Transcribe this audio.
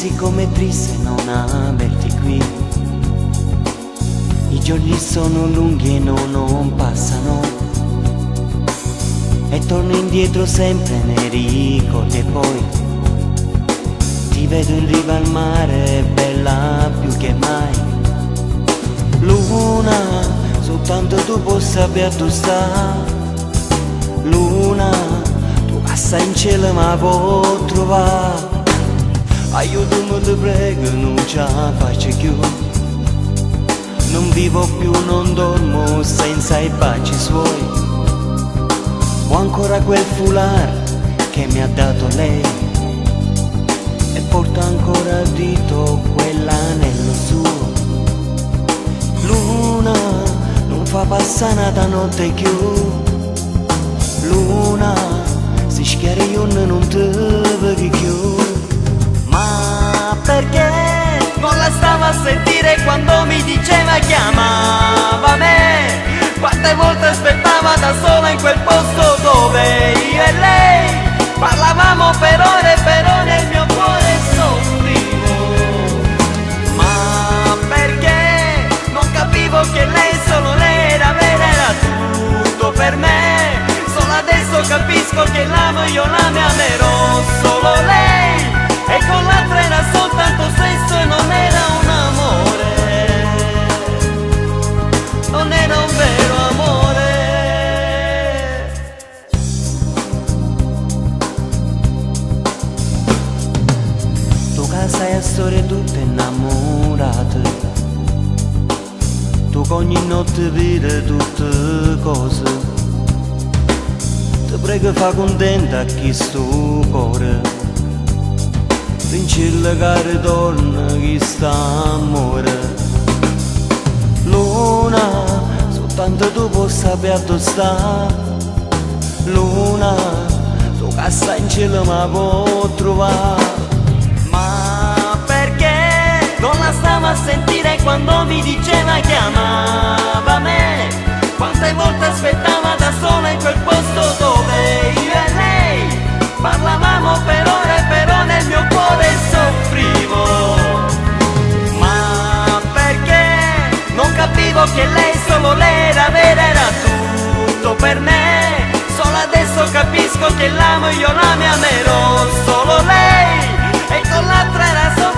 sì come triste non averti qui. I giorni sono lunghi e non passano, e torno indietro sempre nei ricordi. E poi ti vedo in riva al mare, bella più che mai. Luna, soltanto tu puoi sapere dove sta. Luna, tu passa in cielo ma puoi trovare. Aiutami ti prego, non ce la faccio più. Non vivo più, non dormo senza i baci suoi. Ho ancora quel foulard che mi ha dato lei, e porto ancora al dito quell'anello suo. Luna, non fa passare una notte più. Luna, se schiari io non ti vedo più. Ma perché non la stavo a sentire quando mi diceva chiamava me? Quante volte aspettava da sola in quel posto dove io e lei parlavamo per ore, però nel mio cuore soffrivo. Ma perché non capivo che lei solo lei era vera, era tutto per me. Solo adesso capisco che l'amo, io la mi amerò solo lei, e con l'altra era soltanto sesso e non era un amore, non era un vero amore. Tu che sai a storie tutte innamorate, tu che ogni notte vedi tutte cose. Ti prego fa contenta a chi sto cuore, vincilla che ritorna chi sta amore. Luna, soltanto tu puoi sapere dove sta. Luna, tu che stai in cielo ma puoi trovare. Ma perché non la stavo a sentire quando mi diceva chiamava me? Quante volte aspettava da sola in quel posto dove io e lei parlavamo per ore, però nel mio cuore soffrivo. Ma perché non capivo che lei solo lei era vera, era tutto per me. Solo adesso capisco che l'amo, io la mi amerò solo lei, e con l'altra era solo